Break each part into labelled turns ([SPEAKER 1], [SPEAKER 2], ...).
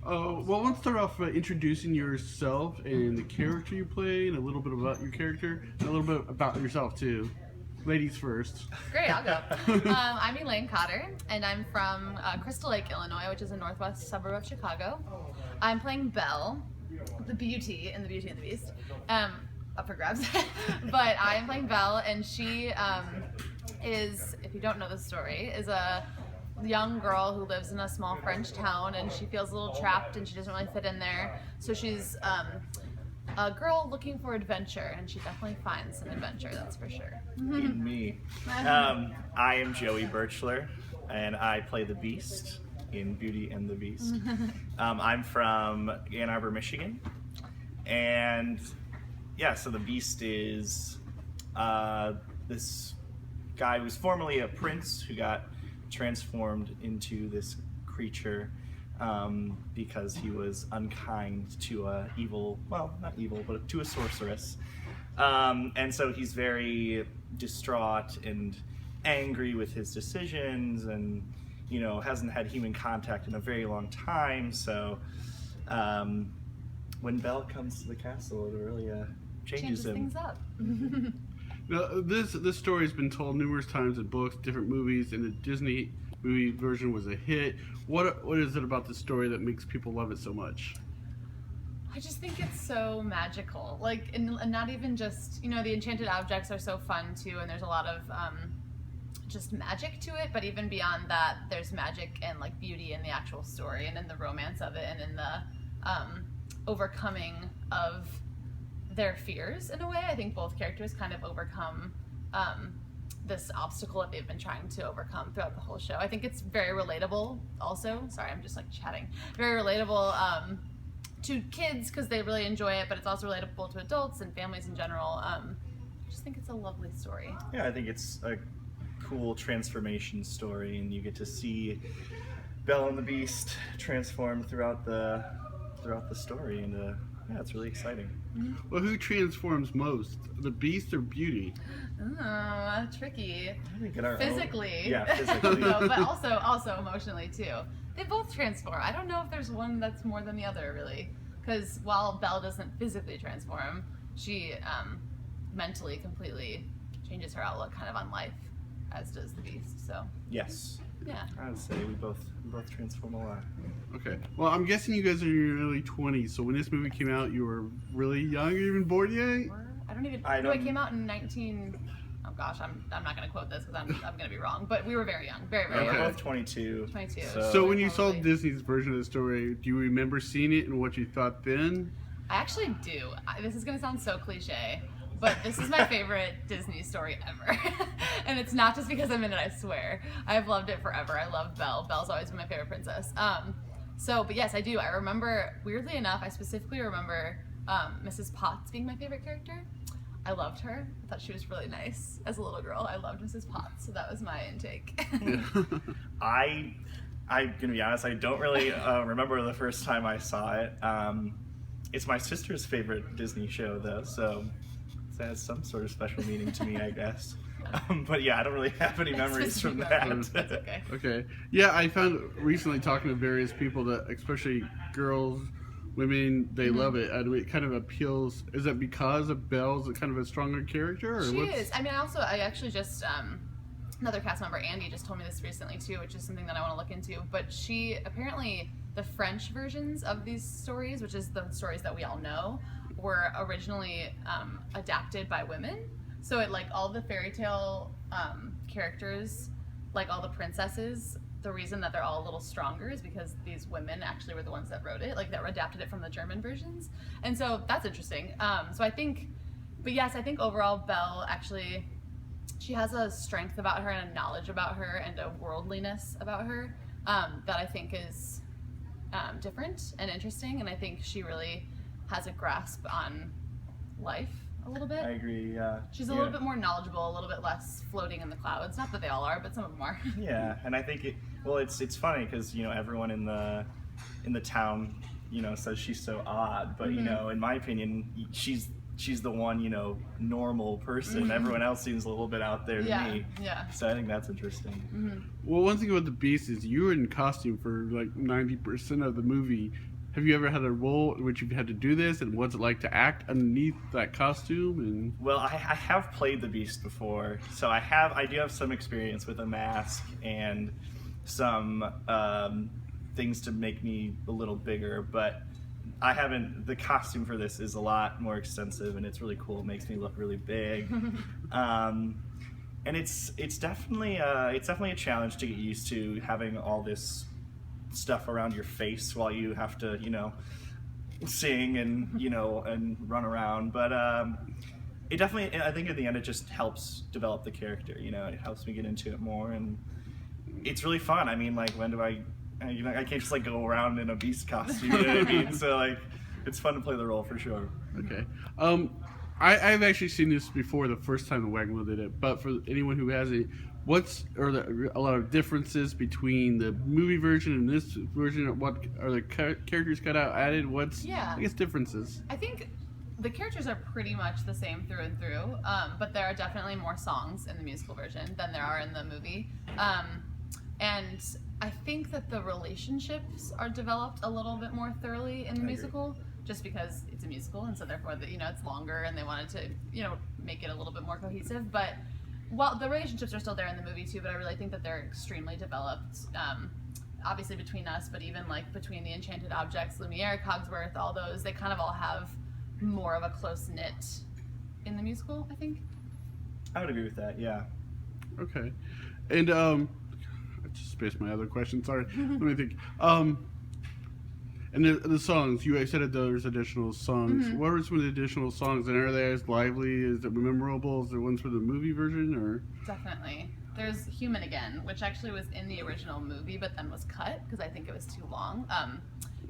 [SPEAKER 1] Well, let's start off by introducing yourself and the character you play, and a little bit about your character, and a little bit about yourself too. Ladies first.
[SPEAKER 2] Great, I'll go. I'm Elaine Cotter, and I'm from Crystal Lake, Illinois, which is a northwest suburb of Chicago. I'm playing Belle, the Beauty in The Beauty and the Beast, up for grabs. But I am playing Belle, and she is, if you don't know the story, is a young girl who lives in a small French town, and she feels a little trapped, and she doesn't really fit in there. So she's a girl looking for adventure, and she definitely finds some adventure, that's for sure.
[SPEAKER 3] In me. I am Joey Birchler, and I play the Beast in Beauty and the Beast. I'm from Ann Arbor, Michigan, and yeah, so the Beast is this guy who's formerly a prince who got transformed into this creature because he was unkind to a evil, well, not evil, but to a sorceress. And so he's very distraught and angry with his decisions, and, you know, hasn't had human contact in a very long time. So when Belle comes to the castle, it really changes him.
[SPEAKER 2] Things up.
[SPEAKER 1] Now, this story has been told numerous times in books, different movies, and the Disney movie version was a hit. What is it about the story that makes people love it so much?
[SPEAKER 2] I just think it's so magical. Like, and not even just, you know, the enchanted objects are so fun too, and there's a lot of just magic to it, but even beyond that, there's magic and like beauty in the actual story and in the romance of it and in the overcoming of their fears in a way. I think both characters kind of overcome this obstacle that they've been trying to overcome throughout the whole show. I think it's very relatable also. Sorry, I'm just like chatting. Very relatable to kids because they really enjoy it, but it's also relatable to adults and families in general. I just think it's a lovely story.
[SPEAKER 3] Yeah, I think it's a cool transformation story, and you get to see Belle and the Beast transform throughout the story, and yeah, it's really exciting.
[SPEAKER 1] Well, who transforms most, the Beast or Beauty?
[SPEAKER 2] Oh, tricky.
[SPEAKER 3] I think in our
[SPEAKER 2] physically.
[SPEAKER 3] Yeah, physically.
[SPEAKER 2] No, but also emotionally too. They both transform. I don't know if there's one that's more than the other really, because while Belle doesn't physically transform, she mentally completely changes her outlook kind of on life, as does the Beast. So
[SPEAKER 3] Yes.
[SPEAKER 2] yeah.
[SPEAKER 3] I would say we both transform a lot.
[SPEAKER 1] Okay. Well, I'm guessing you guys are in your early 20s, so when this movie came out, you were really young. You even born yet?
[SPEAKER 2] I don't even. No, it came out in 19. Oh gosh, I'm not gonna quote this because I'm gonna be wrong. But we were very young, very
[SPEAKER 3] Yeah,
[SPEAKER 2] young.
[SPEAKER 3] we're both 22.
[SPEAKER 2] 22.
[SPEAKER 1] So when you saw
[SPEAKER 2] Probably.
[SPEAKER 1] Disney's version of the story, do you remember seeing it and what you thought then?
[SPEAKER 2] I actually do. This is gonna sound so cliche, but this is my favorite Disney story ever. And it's not just because I'm in it, I swear. I've loved it forever. I love Belle. Belle's always been my favorite princess. But yes, I do. I remember, weirdly enough, I specifically remember Mrs. Potts being my favorite character. I loved her. I thought she was really nice. As a little girl, I loved Mrs. Potts, so that was my intake.
[SPEAKER 3] I'm gonna be honest, I don't really remember the first time I saw it. It's my sister's favorite Disney show though, so it has some sort of special meaning to me, I guess. But yeah, I don't really have any memories from that.
[SPEAKER 2] That's okay.
[SPEAKER 1] Okay. Yeah, I found recently talking to various people that, especially girls, women, they love it. And it kind of appeals. Is it because of Belle's kind of a stronger character? Or
[SPEAKER 2] She is. I mean, I actually just, another cast member, Andy, just told me this recently too, which is something that I want to look into. But she, apparently, the French versions of these stories, which is the stories that we all know, were originally adapted by women. So it, like, all the fairy tale characters, like all the princesses, the reason that they're all a little stronger is because these women actually were the ones that wrote it, like that adapted it from the German versions. And so that's interesting. So I think, but yes, I think overall Belle actually, she has a strength about her and a knowledge about her and a worldliness about her that I think is different and interesting. And I think she really has a grasp on life a little bit.
[SPEAKER 3] I agree, yeah.
[SPEAKER 2] She's a little bit more knowledgeable, a little bit less floating in the clouds. Not that they all are, but some of them are.
[SPEAKER 3] Yeah, and I think it's funny because, you know, everyone in the town, you know, says she's so odd, but you know, in my opinion, she's the one, you know, normal person. Everyone else seems a little bit out there to me.
[SPEAKER 2] Yeah.
[SPEAKER 3] So I think that's interesting.
[SPEAKER 1] Well, one thing about the Beast is you were in costume for like 90% of the movie. have you ever had a role in which you've had to do this, and what's it like to act underneath that costume? And
[SPEAKER 3] Well, I have played the Beast before, so I do have some experience with a mask and some things to make me a little bigger, but I haven't. The costume for this is a lot more extensive, and it's really cool. It makes me look really big, and it's definitely a challenge to get used to having all this stuff around your face while you have to sing and and run around. But it definitely, I think, at the end, it just helps develop the character. It helps me get into it more, and it's really fun. I mean, like, when do I can't just go around in a Beast costume, you know what I mean? So it's fun to play the role for sure.
[SPEAKER 1] Okay. I've actually seen this before the first time the Wagon Wheel did it, but for anyone who hasn't, a lot of differences between the movie version and this version? What are the characters cut out, added? I guess differences?
[SPEAKER 2] I think the characters are pretty much the same through and through, but there are definitely more songs in the musical version than there are in the movie. And I think that the relationships are developed a little bit more thoroughly in the musical, just because it's a musical, and so therefore it's longer, and they wanted to make it a little bit more cohesive. But while the relationships are still there in the movie too, but I really think that they're extremely developed. Obviously between us, but even between the Enchanted Objects, Lumiere, Cogsworth, all those, they kind of all have more of a close knit in the musical, I think.
[SPEAKER 3] I would agree with that. Yeah.
[SPEAKER 1] Okay. And I just spaced my other question. Sorry. Let me think. And the songs, you said that there's additional songs. What are some of the additional songs, and are they as lively? Is it memorable as the ones for the movie version, or? Definitely.
[SPEAKER 2] There's Human Again, which actually was in the original movie, but then was cut because I think it was too long.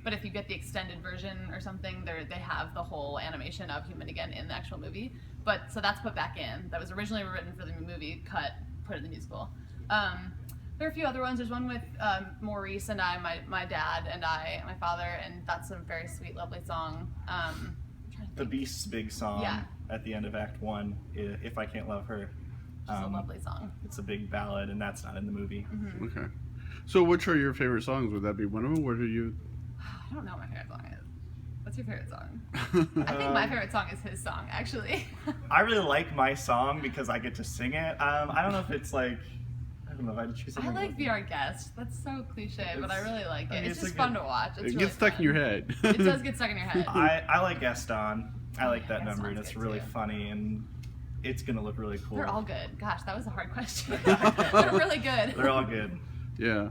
[SPEAKER 2] But if you get the extended version or something, they have the whole animation of Human Again in the actual movie. So that's put back in. That was originally written for the movie, cut, put in the musical. There are a few other ones. There's one with Maurice and I, my dad and I, my father, and that's a very sweet, lovely song.
[SPEAKER 3] The Beast's big song at the end of Act 1, If I Can't Love Her.
[SPEAKER 2] It's a lovely song.
[SPEAKER 3] It's a big ballad, and that's not in the movie.
[SPEAKER 1] Okay. So which are your favorite songs? Would that be one of them? What are you...
[SPEAKER 2] I don't know what my favorite song is. What's your favorite song? I think my favorite song is his song, actually.
[SPEAKER 3] I really like my song because I get to sing it. I don't know if it's I don't know if I'd choose something.
[SPEAKER 2] I like Be Our Guest. That's so cliche, but I really like it. It's just fun to watch. It's
[SPEAKER 1] it
[SPEAKER 2] really
[SPEAKER 1] gets stuck in your head.
[SPEAKER 2] It does get stuck in your head.
[SPEAKER 3] I like Gaston. I like that
[SPEAKER 2] Gaston's
[SPEAKER 3] number, and it's really
[SPEAKER 2] too.
[SPEAKER 3] funny, and it's going to look really cool.
[SPEAKER 2] They're all good. Gosh, that was a hard question. They're really good.
[SPEAKER 3] They're all good.
[SPEAKER 1] Yeah.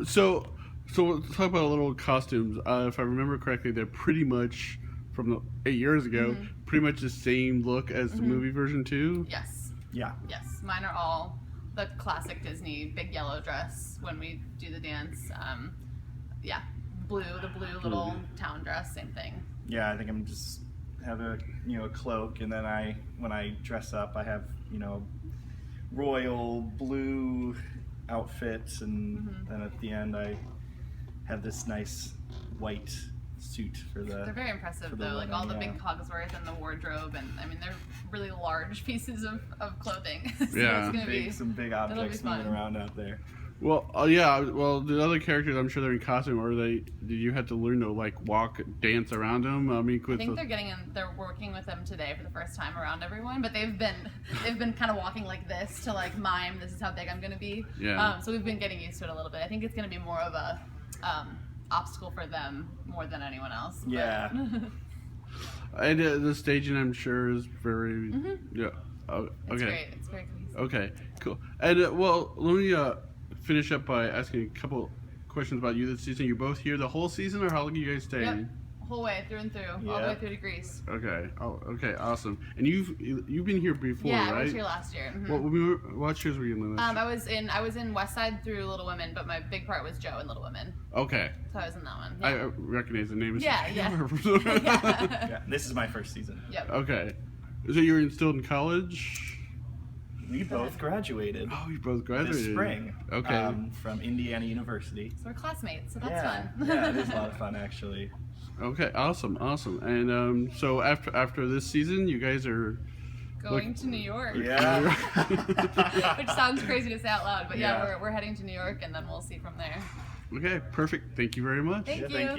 [SPEAKER 1] So let's talk about a little costumes. If I remember correctly, they're pretty much from 8 years ago, pretty much the same look as the movie version too.
[SPEAKER 2] Yes.
[SPEAKER 3] Yeah.
[SPEAKER 2] Yes. Mine are all the classic Disney big yellow dress when we do the dance. The blue little town dress, same thing.
[SPEAKER 3] Yeah, I think I'm just have a cloak, and then when I dress up, I have royal blue outfit, and then at the end I have this nice white suit for the.
[SPEAKER 2] They're very impressive though,
[SPEAKER 3] women,
[SPEAKER 2] all the big Cogsworth and the wardrobe, and I mean they're really large pieces of clothing. So
[SPEAKER 1] Yeah,
[SPEAKER 2] it's gonna
[SPEAKER 3] some big objects moving around out there.
[SPEAKER 1] Well, Well, the other characters, I'm sure they're in costume. Did you have to learn to walk, dance around them? I mean,
[SPEAKER 2] I think they're working with them today for the first time around everyone, but they've been kind of walking like this to mime. This is how big I'm gonna be.
[SPEAKER 1] Yeah.
[SPEAKER 2] So we've been getting used to it a little bit. I think it's gonna be more of a obstacle for them more than anyone else. But.
[SPEAKER 3] Yeah.
[SPEAKER 1] And the staging, I'm sure, is very yeah. Okay.
[SPEAKER 2] It's great. It's very cohesive.
[SPEAKER 1] Okay. Cool. And let me finish up by asking a couple questions about you this season. You're both here the whole season, or how long are you guys staying?
[SPEAKER 2] Yep. Whole way through and through, all the way through to Greece.
[SPEAKER 1] Okay. Oh, okay. Awesome. And you've been here before, right?
[SPEAKER 2] Yeah, I was here last year.
[SPEAKER 1] What shows were you in last year?
[SPEAKER 2] I was in West Side through Little Women, but my big part was Joe in Little Women.
[SPEAKER 1] Okay.
[SPEAKER 2] So I was in that one.
[SPEAKER 1] I
[SPEAKER 2] Yeah.
[SPEAKER 1] recognize the name.
[SPEAKER 2] Yeah.
[SPEAKER 3] Yeah, this is my first season.
[SPEAKER 2] Yep.
[SPEAKER 1] Okay. So you're still in college?
[SPEAKER 3] We both graduated.
[SPEAKER 1] Oh, you both graduated
[SPEAKER 3] This spring.
[SPEAKER 1] Okay.
[SPEAKER 3] From Indiana University.
[SPEAKER 2] So we're classmates, so that's fun.
[SPEAKER 3] Yeah, it is a lot of fun actually.
[SPEAKER 1] Okay. Awesome. And so after this season, you guys are
[SPEAKER 2] Going to New York.
[SPEAKER 3] Yeah.
[SPEAKER 2] Which sounds crazy to say out loud, but we're heading to New York, and then we'll see from there.
[SPEAKER 1] okay. Perfect. Thank you very much.
[SPEAKER 2] Thank you.
[SPEAKER 3] Thank you.